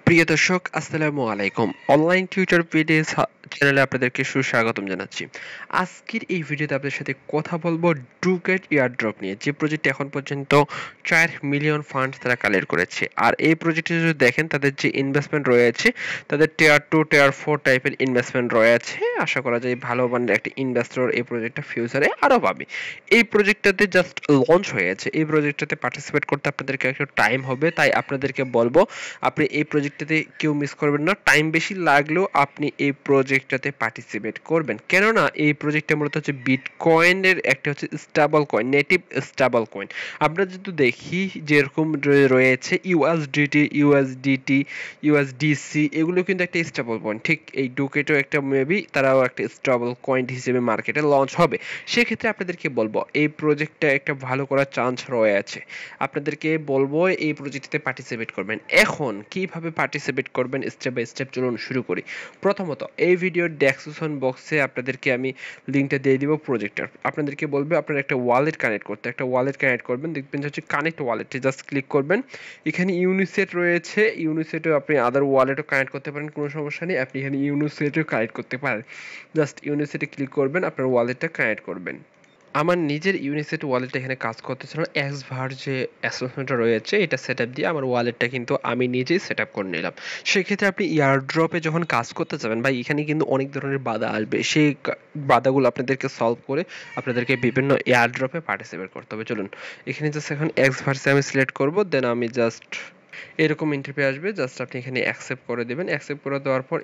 প্রিয় দর্শক আসসালামু আলাইকুম। অনলাইন টিউটর পিডিএস চ্যানেলে আপনাদেরকে সুস্বাগতম জানাচ্ছি। আজকের এই ভিডিওতে আপনাদের সাথে কথা বলবো ডুকেট এয়ারড্রপ নিয়ে, যে প্রজেক্ট এখন পর্যন্ত 4 মিলিয়ন ফান্ড তারা কালেক্ট করেছে। আর এই প্রজেক্টে যদি দেখেন তাদের যে ইনভেস্টমেন্ট রয়েছে, তাদের টিয়ার 2 টিয়ার 4 টাইপের ইনভেস্টমেন্ট রয়েছে। আশা করা যায় ভালো মানের একটা ইনভেস্টর এই প্রজেক্টটা ফিউচারে আরো পাবে। এই প্রজেক্টটাতে জাস্ট লঞ্চ হয়েছে, এই প্রজেক্টটাতে পার্টিসিপেট করতে আপনাদেরকে একটু টাইম হবে, তাই আপনাদেরকে বলবো আপনি এই প্রজেক্টটাতে কেউ মিস করবেন না। টাইম বেশি লাগলেও আপনি এই প্রজেক্টটাতে পার্টিসিপেট করবেন, কেননা এই প্রজেক্টটা মূলত হচ্ছে বিটকয়েনের একটা হচ্ছে stable coin, native stable coin. আমরা যদি দেখি যেরকম রয়েছে ইউএসডিটি, ইউএসডিসি, এগুলো কিন্তু একটা স্টেবল কয়েন। ঠিক এই ডুকেটও একটা মেবি তারাও একটা স্টেবল কয়েন হিসেবে মার্কেটে লঞ্চ হবে। সেক্ষেত্রে আপনাদেরকে বলবো এই প্রজেক্টটা একটা ভালো করার চান্স রয়েছে। আপনাদেরকে বলবো এই প্রজেক্টটাতে পার্টিসিপেট করবেন। এখন কিভাবে পার্টিসিপেট করবেন স্টেপ বাই স্টেপ চলুন শুরু করি। প্রথমত এই ভিডিওর ডেসক্রিপশন বক্সে আপনাদেরকে আমি লিংকটা দিয়ে দিব প্রজেক্টর। আপনাদেরকে বলবে আপনারা একটা ওয়ালেট কানেক্ট করতে, একটা ওয়ালেট কানেক্ট করবেন, দেখবেন হচ্ছে কানেক্ট ওয়ালেটে জাস্ট ক্লিক করবেন। এখানে ইউনিসেট রয়েছে, ইউনিসেটও আপনি আদার ওয়ালেটও কানেক্ট করতে পারেন, কোনো সমস্যা নেই। আপনি এখানে ইউনিসেটও কানেক্ট করতে পারেন, জাস্ট ইউনিসেটে ক্লিক করবেন, আপনার ওয়ালেটটা কানেক্ট করবেন। আমার নিজের ইউনিসেট ওয়ালেটটা এখানে কাজ করতেছিল না, এক্সভার যে অ্যাসোসিয়েশনটা রয়েছে এটা সেট আপ দিয়ে আমার ওয়ালেটটা কিন্তু আমি নিজেই সেট আপ করে নিলাম। সেক্ষেত্রে আপনি এয়ারড্রপে যখন কাজ করতে যাবেন বা এখানে কিন্তু অনেক ধরনের বাধা আসবে, সেই বাধাগুলো আপনাদেরকে সলভ করে আপনাদেরকে বিভিন্ন এয়ারড্রপে পার্টিসিপেট করতে হবে। চলুন এখানে জাস্ট এখন এক্সভার্সে আমি সিলেক্ট করব, দেন আমি জাস্ট এরকম ইন্টারভিউ আসবে, জাস্ট আপনি এখানে অ্যাকসেপ্ট করে দেবেন। অ্যাকসেপ্ট করে দেওয়ার পর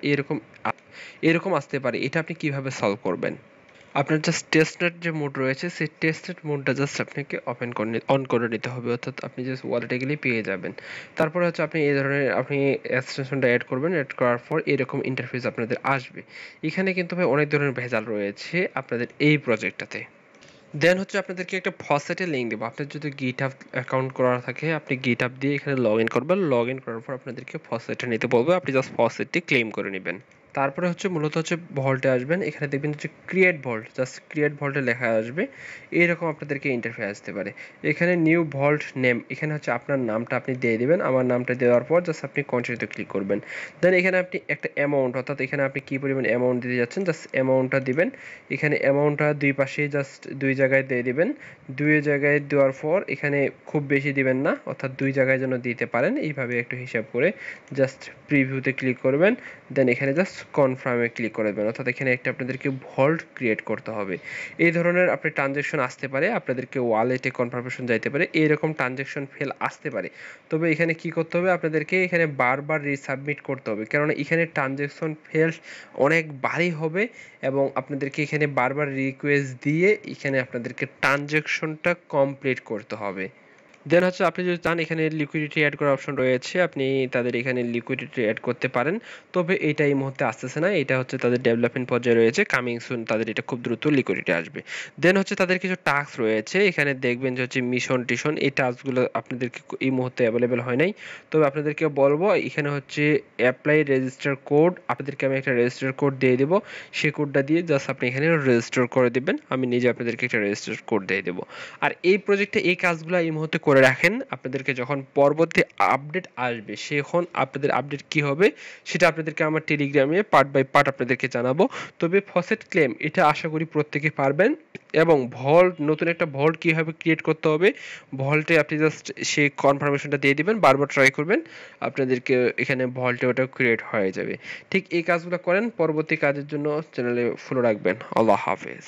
এরকম আসতে পারে। এটা আপনি কিভাবে সলভ করবেন, আপনার জাস্ট টেস্টনেট যে মোড রয়েছে সেই টেস্টনেট মোডটা জাস্ট আপনাকে অন করে নিতে হবে, অর্থাৎ আপনি জাস্ট ওয়ালেটে গেলেই পেয়ে যাবেন। তারপরে হচ্ছে আপনি এই ধরনের আপনি এক্সটেনশনটা অ্যাড করবেন, অ্যাড করার পর এরকম ইন্টারফেস আপনাদের আসবে। এখানে কিন্তু ভাই অনেক ধরনের ভেজাল রয়েছে আপনাদের এই প্রজেক্টটাতে। দেন হচ্ছে আপনাদেরকে একটা ফসেটের লিঙ্ক দেবো। আপনার যদি গিটহাব অ্যাকাউন্ট করা থাকে আপনি গিটহাব দিয়ে এখানে লগ ইন করবেন, লগ ইন করার পর আপনাদেরকে ফসেটটা নিতে বলবে, আপনি জাস্ট ফসেটটি ক্লেম করে নেবেন। তারপরে হচ্ছে মূলত হচ্ছে ভল্টে আসবেন, এখানে দেখবেন হচ্ছে ক্রিয়েট ভল্ট, জাস্ট ক্রিয়েট ভল্টে লেখা আসবে। এইরকম আপনাদেরকে ইন্টারফেস আসতে পারে। এখানে নিউ ভল্ট নেম, এখানে হচ্ছে আপনার নামটা আপনি দিয়ে দিবেন। আমার নামটা দেওয়ার পর জাস্ট আপনি কন্টিনিউতে ক্লিক করবেন। দেন এখানে আপনি একটা অ্যামাউন্ট, অর্থাৎ এখানে আপনি কী পরিমাণ অ্যামাউন্ট দিতে যাচ্ছেন জাস্ট অ্যামাউন্টটা দিবেন। এখানে অ্যামাউন্টটা দুই পাশেই জাস্ট দুই জায়গায় দিয়ে দিবেন। দুই জায়গায় দেওয়ার পর এখানে খুব বেশি দিবেন না, অর্থাৎ দুই জায়গায় যেন দিতে পারেন, এইভাবে একটু হিসাব করে জাস্ট প্রিভিউতে ক্লিক করবেন। দেন এখানে জাস্ট কনফার্মে ক্লিক করে দেবেন, অর্থাৎ এখানে একটা আপনাদেরকে ভল্ট ক্রিয়েট করতে হবে। এই ধরনের আপনার ট্রানজ্যাকশন আসতে পারে, আপনাদেরকে ওয়ালেটে কনফার্মেশন যাইতে পারে, এইরকম ট্রানজ্যাকশন ফেল আসতে পারে। তবে এখানে কি করতে হবে, আপনাদেরকে এখানে বারবার রিসাবমিট করতে হবে, কেননা এখানে ট্রানজ্যাকশন ফেল অনেক ভারী হবে এবং আপনাদেরকে এখানে বারবার রিকোয়েস্ট দিয়ে এখানে আপনাদেরকে ট্রানজ্যাকশনটা কমপ্লিট করতে হবে। দেন হচ্ছে আপনি যদি চান এখানে লিকুইডিটি অ্যাড করার অপশন রয়েছে, আপনি তাদের এখানে লিকুইডিটি অ্যাড করতে পারেন। তবে এইটা এই মুহূর্তে আসতেছে না, এটা হচ্ছে তাদের ডেভেলপমেন্ট পর্যায়ে রয়েছে, কামিং সুন তাদের এটা খুব দ্রুত লিকুইডিটি আসবে। দেন হচ্ছে তাদের কিছু টাস্ক রয়েছে, এখানে দেখবেন যে হচ্ছে মিশন টিশন, এই টাস্কগুলো আপনাদেরকে এই মুহূর্তে অ্যাভেলেবেল হয় নাই। তবে আপনাদেরকে বলবো এখানে হচ্ছে অ্যাপ্লাই রেজিস্টার কোড, আপনাদেরকে আমি একটা রেজিস্টার কোড দিয়ে দেবো, সেই কোডটা দিয়ে জাস্ট আপনি এখানে রেজিস্টার করে দেবেন। আমি নিজে আপনাদেরকে একটা রেজিস্টার কোড দিয়ে দেবো। আর এই প্রজেক্টে এই কাজগুলো এই মুহূর্তে করে রাখেন, আপনাদেরকে যখন পরবর্তী আপডেট আসবে সেখন আপনাদের আপডেট কি হবে সেটা আপনাদেরকে আমার টেলিগ্রামে পার্ট বাই পার্ট আপনাদেরকে জানাবো। তবে ফসেট ক্লেম এটা আশা করি প্রত্যেকে পারবেন। এবং ভল্ট, নতুন একটা ভল্ট কীভাবে ক্রিয়েট করতে হবে, ভল্টে আপনি জাস্ট সেই কনফার্মেশনটা দিয়ে দিবেন, বারবার ট্রাই করবেন, আপনাদেরকে এখানে ভল্টে ওটা ক্রিয়েট হয়ে যাবে। ঠিক এই কাজগুলো করেন, পরবর্তী কাজের জন্য চ্যানেলে ফলো রাখবেন। আল্লাহ হাফেজ।